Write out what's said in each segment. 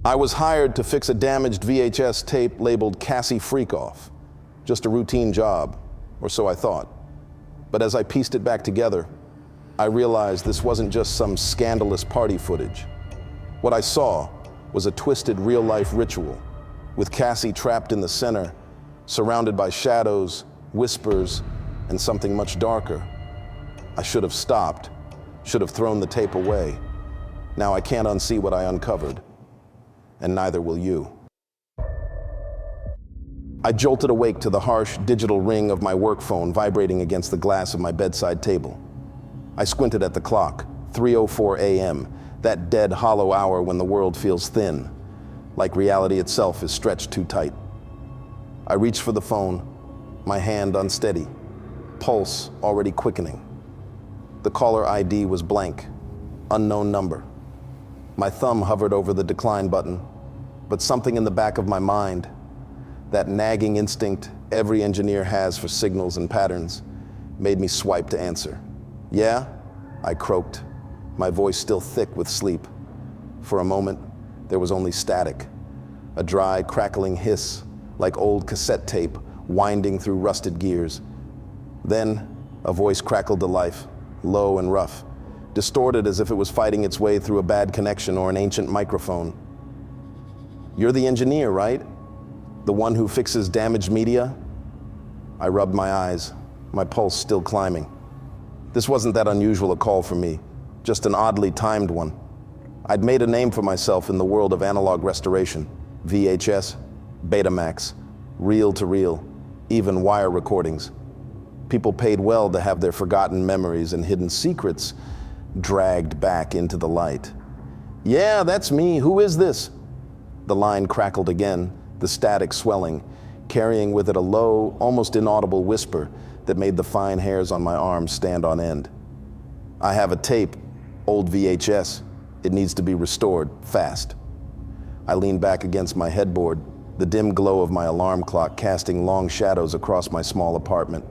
I was hired to fix a damaged VHS tape labeled Cassie Freak-Off. Just a routine job, or so I thought. But as I pieced it back together, I realized this wasn't just some scandalous party footage. What I saw was a twisted real-life ritual, with Cassie trapped in the center, surrounded by shadows, whispers, and something much darker. I should have stopped, should have thrown the tape away. Now I can't unsee what I uncovered, and neither will you. I jolted awake to the harsh digital ring of my work phone vibrating against the glass of my bedside table. I squinted at the clock, 3:04 a.m., that dead, hollow hour when the world feels thin, like reality itself is stretched too tight. I reached for the phone, my hand unsteady, pulse already quickening. The caller ID was blank, unknown number. My thumb hovered over the decline button, but something in the back of my mind, that nagging instinct every engineer has for signals and patterns, made me swipe to answer. "Yeah?" I croaked, my voice still thick with sleep. For a moment, there was only static, a dry, crackling hiss, like old cassette tape winding through rusted gears. Then, a voice crackled to life, low and rough, distorted as if it was fighting its way through a bad connection or an ancient microphone. "You're the engineer, right? The one who fixes damaged media?" I rubbed my eyes, my pulse still climbing. This wasn't that unusual a call for me, just an oddly timed one. I'd made a name for myself in the world of analog restoration, VHS, Betamax, reel-to-reel, even wire recordings. People paid well to have their forgotten memories and hidden secrets dragged back into the light. "Yeah, that's me. Who is this?" The line crackled again, the static swelling, carrying with it a low, almost inaudible whisper that made the fine hairs on my arms stand on end. "I have a tape, old VHS. It needs to be restored, fast." I leaned back against my headboard, the dim glow of my alarm clock casting long shadows across my small apartment.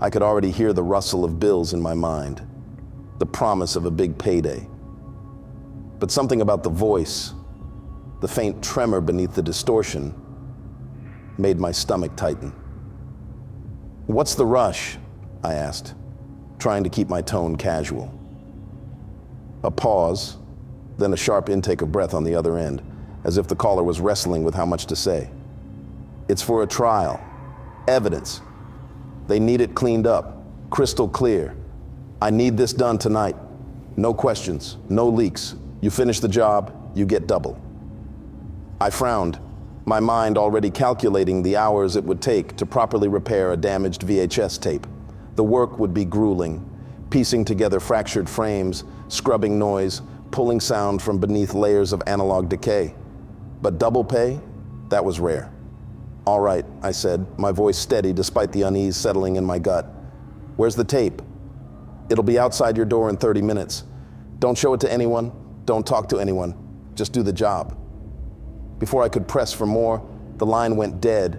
I could already hear the rustle of bills in my mind, the promise of a big payday. But something about the voice, the faint tremor beneath the distortion, made my stomach tighten. "What's the rush?" I asked, trying to keep my tone casual. A pause, then a sharp intake of breath on the other end, as if the caller was wrestling with how much to say. "It's for a trial. Evidence. They need it cleaned up, crystal clear. I need this done tonight. No questions, no leaks. You finish the job, you get double." I frowned, my mind already calculating the hours it would take to properly repair a damaged VHS tape. The work would be grueling, piecing together fractured frames, scrubbing noise, pulling sound from beneath layers of analog decay. But double pay? That was rare. "All right," I said, my voice steady despite the unease settling in my gut. "Where's the tape?" "It'll be outside your door in 30 minutes. Don't show it to anyone, don't talk to anyone, just do the job." Before I could press for more, the line went dead,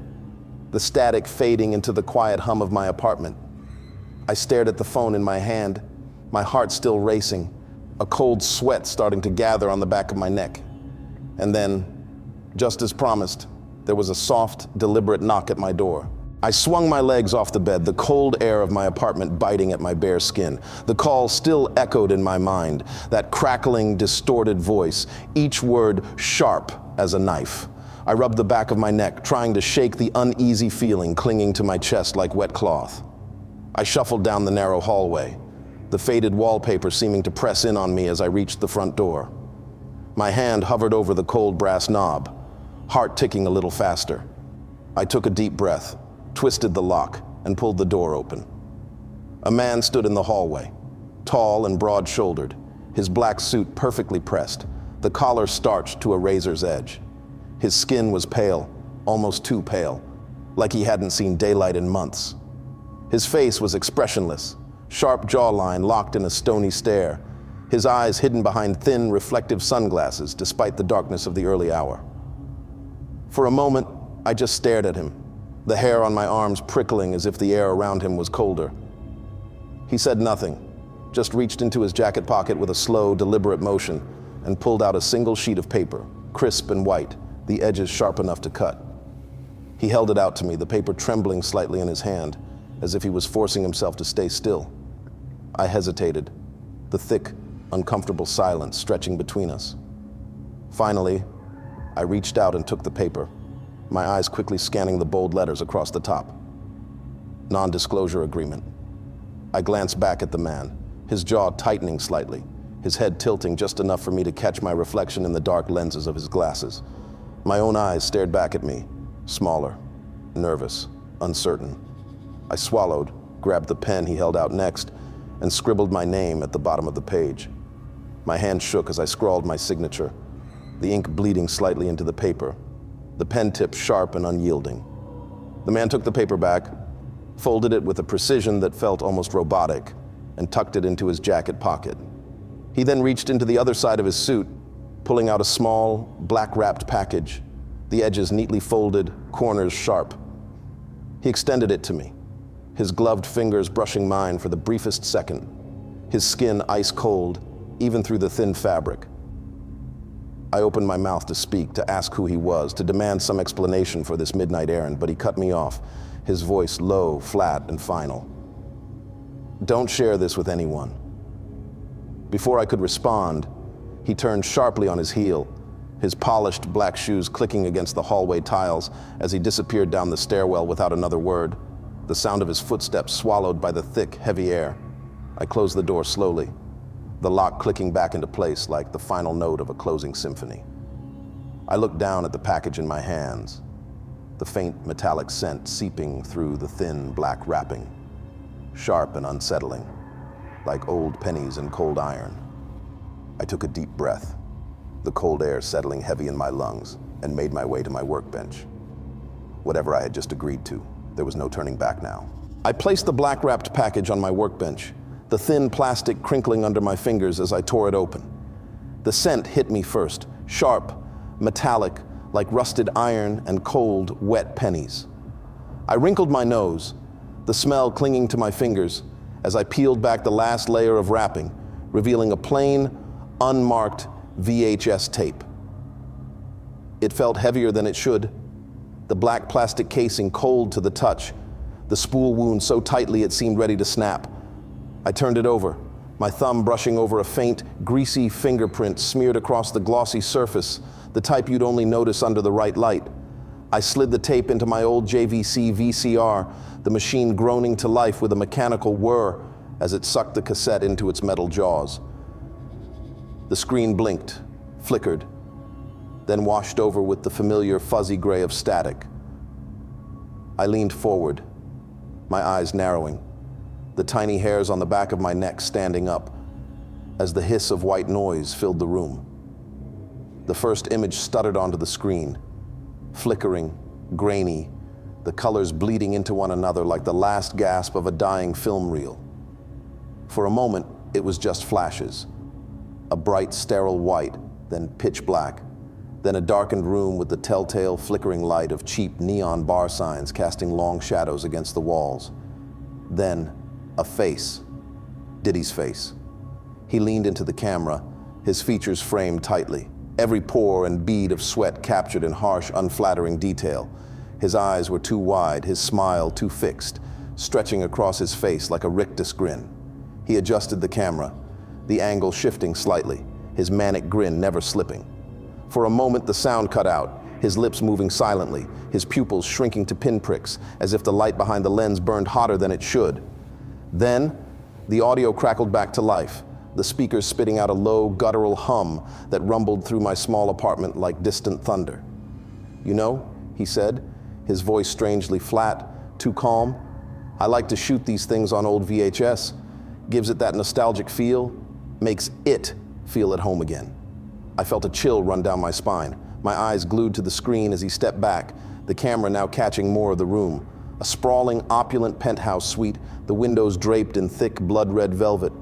the static fading into the quiet hum of my apartment. I stared at the phone in my hand, my heart still racing, a cold sweat starting to gather on the back of my neck. And then, just as promised, there was a soft, deliberate knock at my door. I swung my legs off the bed, the cold air of my apartment biting at my bare skin. The call still echoed in my mind, that crackling, distorted voice, each word sharp as a knife. I rubbed the back of my neck, trying to shake the uneasy feeling clinging to my chest like wet cloth. I shuffled down the narrow hallway, the faded wallpaper seeming to press in on me as I reached the front door. My hand hovered over the cold brass knob, heart ticking a little faster. I took a deep breath, twisted the lock, and pulled the door open. A man stood in the hallway, tall and broad-shouldered, his black suit perfectly pressed, the collar starched to a razor's edge. His skin was pale, almost too pale, like he hadn't seen daylight in months. His face was expressionless, sharp jawline locked in a stony stare, his eyes hidden behind thin, reflective sunglasses despite the darkness of the early hour. For a moment, I just stared at him, the hair on my arms prickling as if the air around him was colder. He said nothing, just reached into his jacket pocket with a slow, deliberate motion and pulled out a single sheet of paper, crisp and white, the edges sharp enough to cut. He held it out to me, the paper trembling slightly in his hand, as if he was forcing himself to stay still. I hesitated, the thick, uncomfortable silence stretching between us. Finally, I reached out and took the paper, my eyes quickly scanning the bold letters across the top. Non-disclosure agreement. I glanced back at the man, his jaw tightening slightly, his head tilting just enough for me to catch my reflection in the dark lenses of his glasses. My own eyes stared back at me, smaller, nervous, uncertain. I swallowed, grabbed the pen he held out next, and scribbled my name at the bottom of the page. My hand shook as I scrawled my signature, the ink bleeding slightly into the paper, the pen tip sharp and unyielding. The man took the paper back, folded it with a precision that felt almost robotic, and tucked it into his jacket pocket. He then reached into the other side of his suit, pulling out a small, black-wrapped package, the edges neatly folded, corners sharp. He extended it to me, his gloved fingers brushing mine for the briefest second, his skin ice cold, even through the thin fabric. I opened my mouth to speak, to ask who he was, to demand some explanation for this midnight errand, but he cut me off, his voice low, flat, and final. Don't share this with anyone. Before I could respond, he turned sharply on his heel, his polished black shoes clicking against the hallway tiles as he disappeared down the stairwell without another word, the sound of his footsteps swallowed by the thick, heavy air. I closed the door slowly, the lock clicking back into place like the final note of a closing symphony. I looked down at the package in my hands, the faint metallic scent seeping through the thin black wrapping, sharp and unsettling, like old pennies and cold iron. I took a deep breath, the cold air settling heavy in my lungs, and made my way to my workbench. Whatever I had just agreed to, there was no turning back now. I placed the black-wrapped package on my workbench, the thin plastic crinkling under my fingers as I tore it open. The scent hit me first, sharp, metallic, like rusted iron and cold, wet pennies. I wrinkled my nose, the smell clinging to my fingers, as I peeled back the last layer of wrapping, revealing a plain, unmarked VHS tape. It felt heavier than it should, the black plastic casing cold to the touch, the spool wound so tightly it seemed ready to snap. I turned it over, my thumb brushing over a faint, greasy fingerprint smeared across the glossy surface, the type you'd only notice under the right light. I slid the tape into my old JVC VCR, the machine groaning to life with a mechanical whir as it sucked the cassette into its metal jaws. The screen blinked, flickered, then washed over with the familiar fuzzy gray of static. I leaned forward, my eyes narrowing, the tiny hairs on the back of my neck standing up, as the hiss of white noise filled the room. The first image stuttered onto the screen, flickering, grainy, the colors bleeding into one another like the last gasp of a dying film reel. For a moment, it was just flashes, a bright, sterile white, then pitch black, then a darkened room with the telltale flickering light of cheap neon bar signs casting long shadows against the walls. Then, a face, Diddy's face. He leaned into the camera, his features framed tightly, every pore and bead of sweat captured in harsh, unflattering detail. His eyes were too wide, his smile too fixed, stretching across his face like a rictus grin. He adjusted the camera, the angle shifting slightly, his manic grin never slipping. For a moment, the sound cut out, his lips moving silently, his pupils shrinking to pinpricks, as if the light behind the lens burned hotter than it should. Then, the audio crackled back to life, the speakers spitting out a low, guttural hum that rumbled through my small apartment like distant thunder. "You know," he said, his voice strangely flat, too calm, "I like to shoot these things on old VHS. Gives it that nostalgic feel, makes it feel at home again." I felt a chill run down my spine, my eyes glued to the screen as he stepped back, the camera now catching more of the room. A sprawling, opulent penthouse suite, the windows draped in thick, blood-red velvet,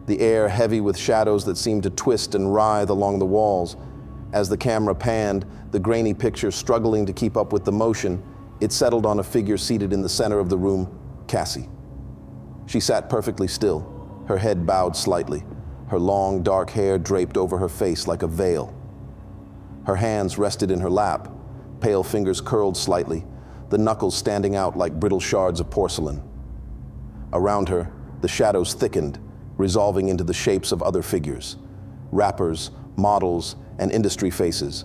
the air heavy with shadows that seemed to twist and writhe along the walls. As the camera panned, the grainy picture struggling to keep up with the motion, it settled on a figure seated in the center of the room, Cassie. She sat perfectly still, her head bowed slightly, her long, dark hair draped over her face like a veil. Her hands rested in her lap, pale fingers curled slightly, the knuckles standing out like brittle shards of porcelain. Around her, the shadows thickened, resolving into the shapes of other figures, rappers, models, and industry faces,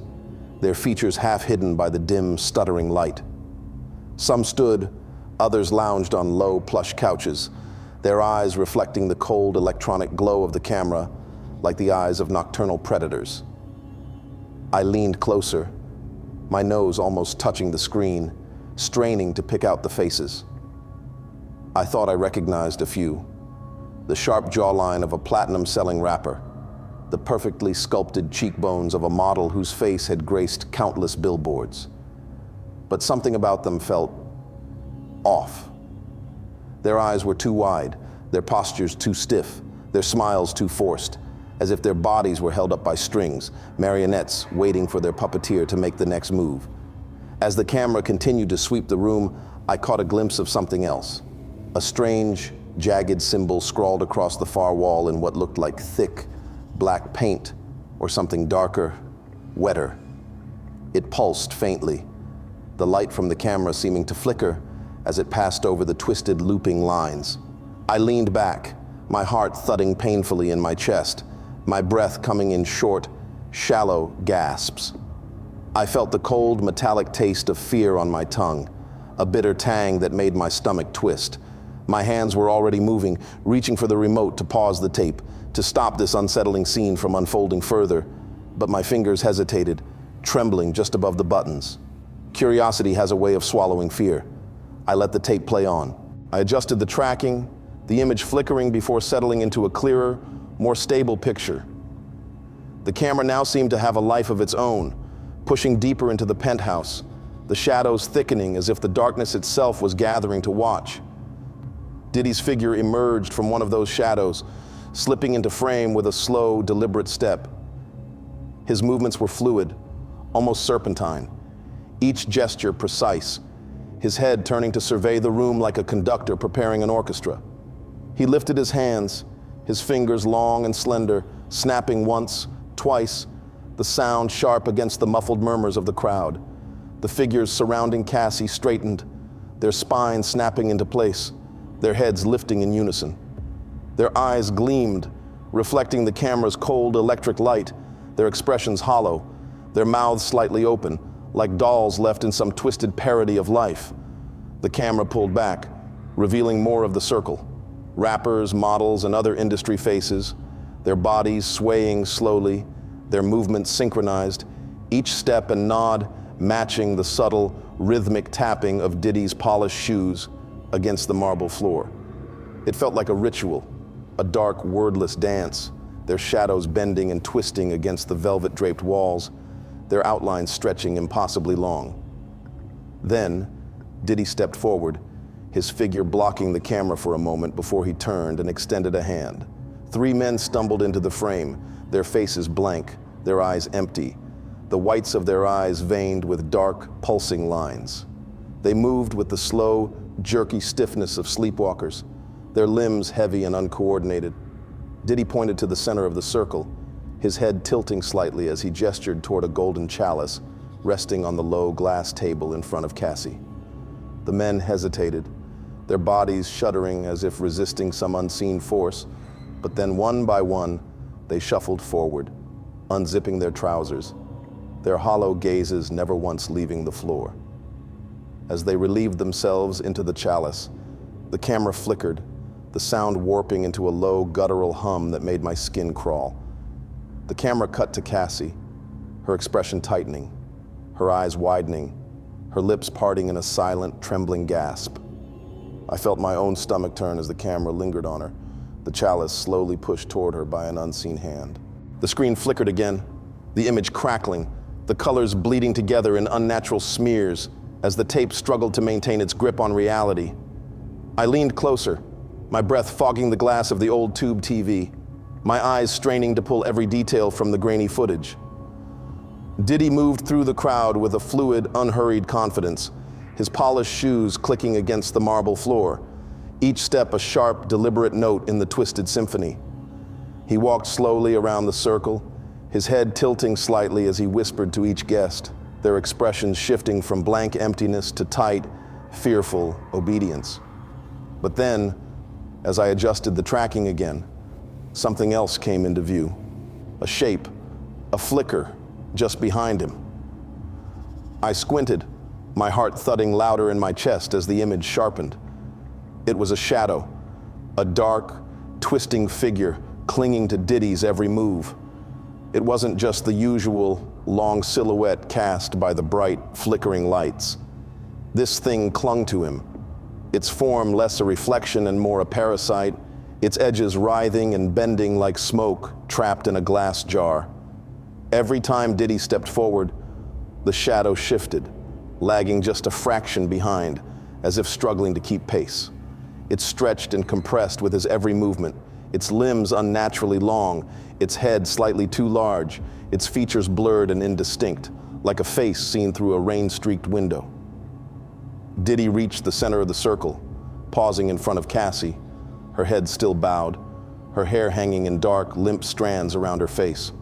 their features half hidden by the dim, stuttering light. Some stood, others lounged on low, plush couches, their eyes reflecting the cold electronic glow of the camera like the eyes of nocturnal predators. I leaned closer, my nose almost touching the screen, straining to pick out the faces. I thought I recognized a few. The sharp jawline of a platinum-selling rapper, the perfectly sculpted cheekbones of a model whose face had graced countless billboards. But something about them felt off. Their eyes were too wide, their postures too stiff, their smiles too forced, as if their bodies were held up by strings, marionettes waiting for their puppeteer to make the next move. As the camera continued to sweep the room, I caught a glimpse of something else. A strange, jagged symbol scrawled across the far wall in what looked like thick, black paint, or something darker, wetter. It pulsed faintly, the light from the camera seeming to flicker as it passed over the twisted, looping lines. I leaned back, my heart thudding painfully in my chest, my breath coming in short, shallow gasps. I felt the cold, metallic taste of fear on my tongue, a bitter tang that made my stomach twist. My hands were already moving, reaching for the remote to pause the tape, to stop this unsettling scene from unfolding further, but my fingers hesitated, trembling just above the buttons. Curiosity has a way of swallowing fear. I let the tape play on. I adjusted the tracking, the image flickering before settling into a clearer, more stable picture. The camera now seemed to have a life of its own, pushing deeper into the penthouse, the shadows thickening as if the darkness itself was gathering to watch. Diddy's figure emerged from one of those shadows, slipping into frame with a slow, deliberate step. His movements were fluid, almost serpentine, each gesture precise, his head turning to survey the room like a conductor preparing an orchestra. He lifted his hands, his fingers long and slender, snapping once, twice, the sound sharp against the muffled murmurs of the crowd. The figures surrounding Cassie straightened, their spines snapping into place, their heads lifting in unison. Their eyes gleamed, reflecting the camera's cold electric light, their expressions hollow, their mouths slightly open, like dolls left in some twisted parody of life. The camera pulled back, revealing more of the circle. Rappers, models, and other industry faces, their bodies swaying slowly, their movements synchronized, each step and nod matching the subtle, rhythmic tapping of Diddy's polished shoes against the marble floor. It felt like a ritual, a dark, wordless dance, their shadows bending and twisting against the velvet-draped walls, their outlines stretching impossibly long. Then, Diddy stepped forward, his figure blocking the camera for a moment before he turned and extended a hand. Three men stumbled into the frame, their faces blank, their eyes empty, the whites of their eyes veined with dark, pulsing lines. They moved with the slow, jerky stiffness of sleepwalkers, their limbs heavy and uncoordinated. Diddy pointed to the center of the circle, his head tilting slightly as he gestured toward a golden chalice resting on the low glass table in front of Cassie. The men hesitated, their bodies shuddering as if resisting some unseen force, but then one by one, they shuffled forward, unzipping their trousers, their hollow gazes never once leaving the floor. As they relieved themselves into the chalice, the camera flickered, the sound warping into a low, guttural hum that made my skin crawl. The camera cut to Cassie, her expression tightening, her eyes widening, her lips parting in a silent, trembling gasp. I felt my own stomach turn as the camera lingered on her, the chalice slowly pushed toward her by an unseen hand. The screen flickered again, the image crackling, the colors bleeding together in unnatural smears as the tape struggled to maintain its grip on reality. I leaned closer, my breath fogging the glass of the old tube TV, my eyes straining to pull every detail from the grainy footage. Diddy moved through the crowd with a fluid, unhurried confidence, his polished shoes clicking against the marble floor, each step a sharp, deliberate note in the twisted symphony. He walked slowly around the circle, his head tilting slightly as he whispered to each guest, their expressions shifting from blank emptiness to tight, fearful obedience. But then, as I adjusted the tracking again, something else came into view. A shape, a flicker, just behind him. I squinted, my heart thudding louder in my chest as the image sharpened. It was a shadow, a dark, twisting figure clinging to Diddy's every move. It wasn't just the usual long silhouette cast by the bright, flickering lights. This thing clung to him, its form less a reflection and more a parasite, its edges writhing and bending like smoke trapped in a glass jar. Every time Diddy stepped forward, the shadow shifted, lagging just a fraction behind, as if struggling to keep pace. It stretched and compressed with his every movement, its limbs unnaturally long, its head slightly too large, its features blurred and indistinct, like a face seen through a rain-streaked window. Diddy reached the center of the circle, pausing in front of Cassie, her head still bowed, her hair hanging in dark, limp strands around her face.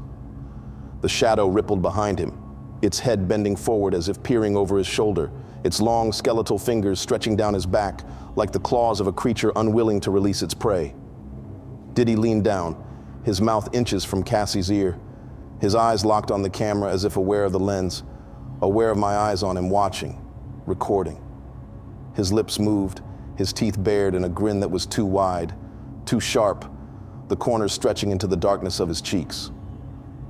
The shadow rippled behind him, its head bending forward as if peering over his shoulder, its long skeletal fingers stretching down his back like the claws of a creature unwilling to release its prey. Diddy leaned down, his mouth inches from Cassie's ear, his eyes locked on the camera as if aware of the lens, aware of my eyes on him watching, recording. His lips moved, his teeth bared in a grin that was too wide, too sharp, the corners stretching into the darkness of his cheeks.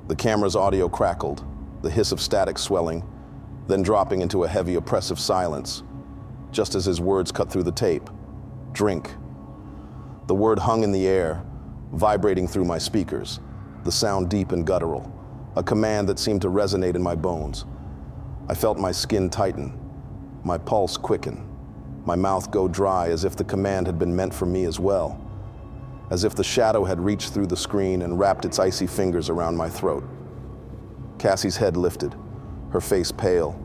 The camera's audio crackled, the hiss of static swelling, then dropping into a heavy, oppressive silence, just as his words cut through the tape. Drink. The word hung in the air, vibrating through my speakers, the sound deep and guttural, a command that seemed to resonate in my bones. I felt my skin tighten, my pulse quicken, my mouth go dry as if the command had been meant for me as well, as if the shadow had reached through the screen and wrapped its icy fingers around my throat. Cassie's head lifted, her face pale,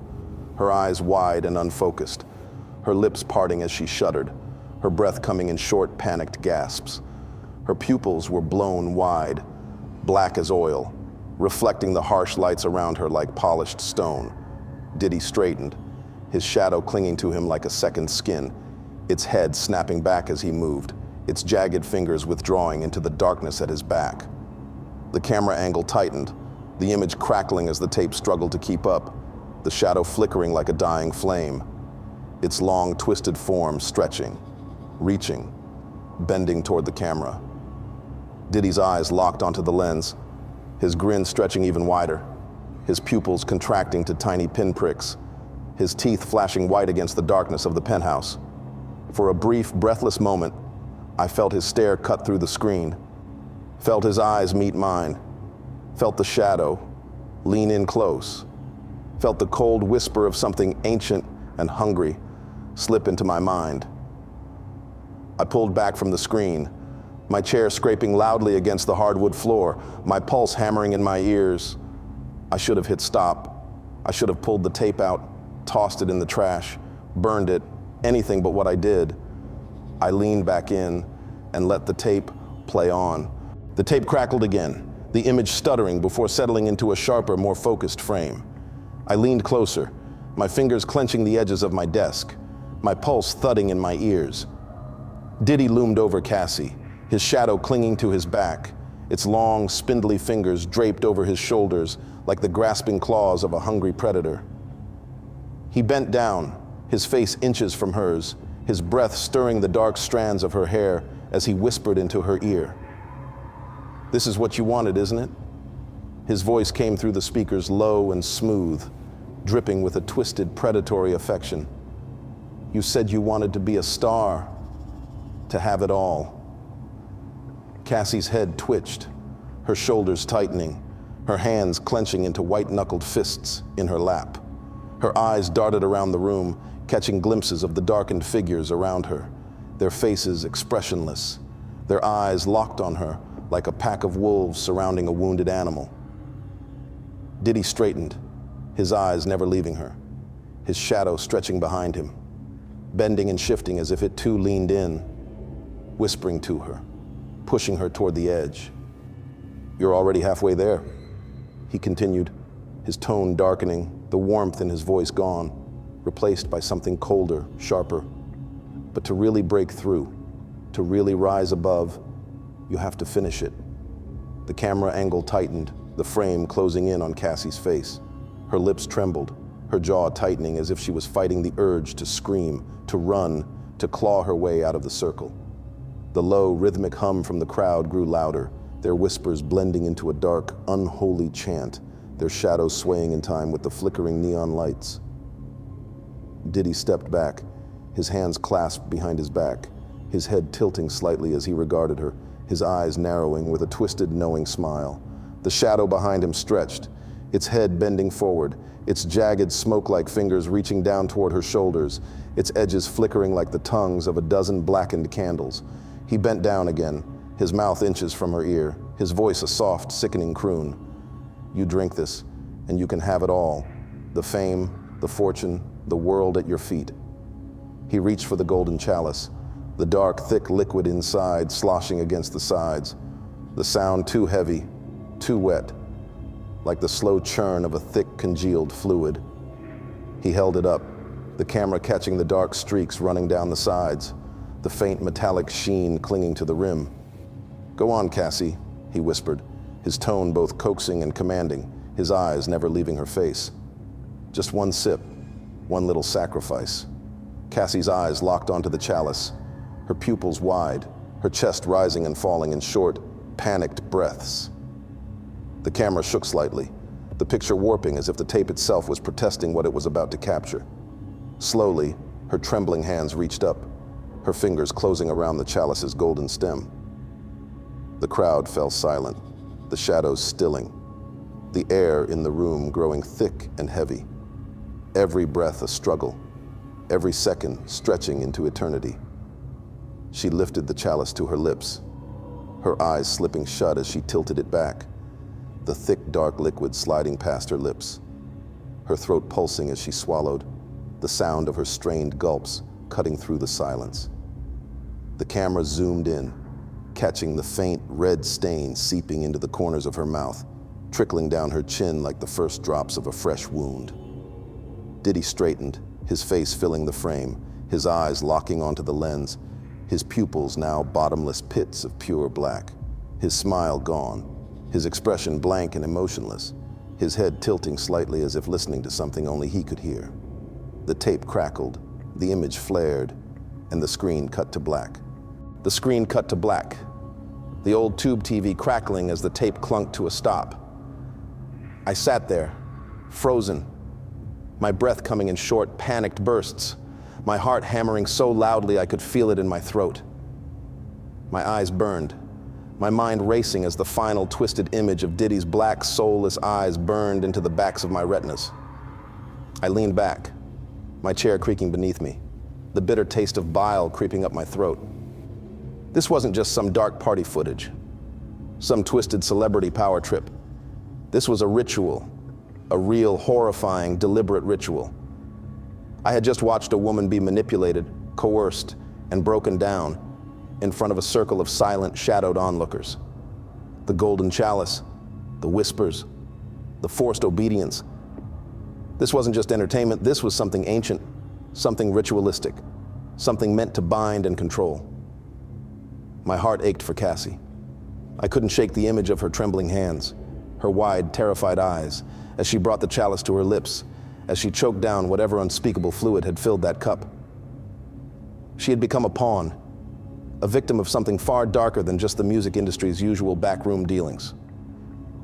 her eyes wide and unfocused, her lips parting as she shuddered, her breath coming in short, panicked gasps. Her pupils were blown wide, black as oil, reflecting the harsh lights around her like polished stone. Diddy straightened, his shadow clinging to him like a second skin, its head snapping back as he moved, its jagged fingers withdrawing into the darkness at his back. The camera angle tightened, the image crackling as the tape struggled to keep up, the shadow flickering like a dying flame, its long, twisted form stretching, reaching, bending toward the camera. Diddy's eyes locked onto the lens, his grin stretching even wider, his pupils contracting to tiny pinpricks, his teeth flashing white against the darkness of the penthouse. For a brief, breathless moment, I felt his stare cut through the screen, felt his eyes meet mine, felt the shadow lean in close, felt the cold whisper of something ancient and hungry slip into my mind. I pulled back from the screen, my chair scraping loudly against the hardwood floor, my pulse hammering in my ears. I should have hit stop. I should have pulled the tape out, tossed it in the trash, burned it, anything but what I did. I leaned back in and let the tape play on. The tape crackled again, the image stuttering before settling into a sharper, more focused frame. I leaned closer, my fingers clenching the edges of my desk, my pulse thudding in my ears. Diddy loomed over Cassie, his shadow clinging to his back, its long, spindly fingers draped over his shoulders like the grasping claws of a hungry predator. He bent down, his face inches from hers, his breath stirring the dark strands of her hair as he whispered into her ear. "This is what you wanted, isn't it?" His voice came through the speakers low and smooth, dripping with a twisted, predatory affection. "You said you wanted to be a star, to have it all." Cassie's head twitched, her shoulders tightening, her hands clenching into white-knuckled fists in her lap. Her eyes darted around the room, catching glimpses of the darkened figures around her, their faces expressionless, their eyes locked on her like a pack of wolves surrounding a wounded animal. Diddy straightened, his eyes never leaving her, his shadow stretching behind him, bending and shifting as if it too leaned in, whispering to her, pushing her toward the edge. "You're already halfway there." he continued, his tone darkening, the warmth in his voice gone, replaced by something colder, sharper. But to really break through, to really rise above, you have to finish it. The camera angle tightened, the frame closing in on Cassie's face. Her lips trembled, her jaw tightening as if she was fighting the urge to scream, to run, to claw her way out of the circle. The low, rhythmic hum from the crowd grew louder, their whispers blending into a dark, unholy chant, their shadows swaying in time with the flickering neon lights. Diddy stepped back, his hands clasped behind his back, his head tilting slightly as he regarded her, his eyes narrowing with a twisted, knowing smile. The shadow behind him stretched, its head bending forward, its jagged, smoke-like fingers reaching down toward her shoulders, its edges flickering like the tongues of a dozen blackened candles. He bent down again, his mouth inches from her ear, his voice a soft, sickening croon. You drink this, and you can have it all. The fame, the fortune, the world at your feet. He reached for the golden chalice, the dark, thick liquid inside sloshing against the sides, the sound too heavy, too wet, like the slow churn of a thick, congealed fluid. He held it up, the camera catching the dark streaks running down the sides, the faint metallic sheen clinging to the rim. Go on, Cassie, he whispered, his tone both coaxing and commanding, his eyes never leaving her face. Just one sip, one little sacrifice. Cassie's eyes locked onto the chalice, her pupils wide, her chest rising and falling in short, panicked breaths. The camera shook slightly, the picture warping as if the tape itself was protesting what it was about to capture. Slowly, her trembling hands reached up, her fingers closing around the chalice's golden stem. The crowd fell silent, the shadows stilling, the air in the room growing thick and heavy, every breath a struggle, every second stretching into eternity. She lifted the chalice to her lips, her eyes slipping shut as she tilted it back, the thick, dark liquid sliding past her lips, her throat pulsing as she swallowed, the sound of her strained gulps cutting through the silence. The camera zoomed in, catching the faint red stain seeping into the corners of her mouth, trickling down her chin like the first drops of a fresh wound. Diddy straightened, his face filling the frame, his eyes locking onto the lens, his pupils now bottomless pits of pure black, his smile gone, his expression blank and emotionless, his head tilting slightly as if listening to something only he could hear. The tape crackled, the image flared, and the screen cut to black. The screen cut to black, the old tube TV crackling as the tape clunked to a stop. I sat there, frozen, my breath coming in short, panicked bursts, my heart hammering so loudly I could feel it in my throat. My eyes burned, my mind racing as the final twisted image of Diddy's black, soulless eyes burned into the backs of my retinas. I leaned back, my chair creaking beneath me, the bitter taste of bile creeping up my throat. This wasn't just some dark party footage, some twisted celebrity power trip. This was a ritual, a real, horrifying, deliberate ritual. I had just watched a woman be manipulated, coerced, and broken down in front of a circle of silent, shadowed onlookers. The golden chalice, the whispers, the forced obedience. This wasn't just entertainment, this was something ancient, something ritualistic, something meant to bind and control. My heart ached for Cassie. I couldn't shake the image of her trembling hands, her wide, terrified eyes, as she brought the chalice to her lips, as she choked down whatever unspeakable fluid had filled that cup. She had become a pawn, a victim of something far darker than just the music industry's usual backroom dealings.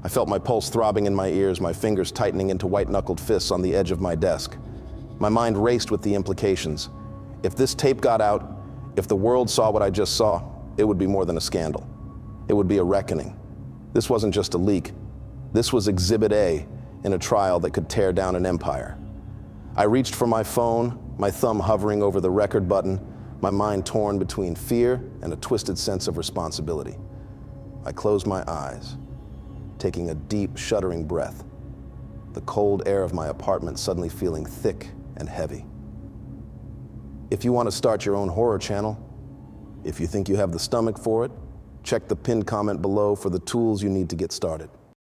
I felt my pulse throbbing in my ears, my fingers tightening into white-knuckled fists on the edge of my desk. My mind raced with the implications. If this tape got out, if the world saw what I just saw, it would be more than a scandal. It would be a reckoning. This wasn't just a leak. This was Exhibit A in a trial that could tear down an empire. I reached for my phone, my thumb hovering over the record button, my mind torn between fear and a twisted sense of responsibility. I closed my eyes, taking a deep, shuddering breath, the cold air of my apartment suddenly feeling thick and heavy. If you want to start your own horror channel, if you think you have the stomach for it, check the pinned comment below for the tools you need to get started.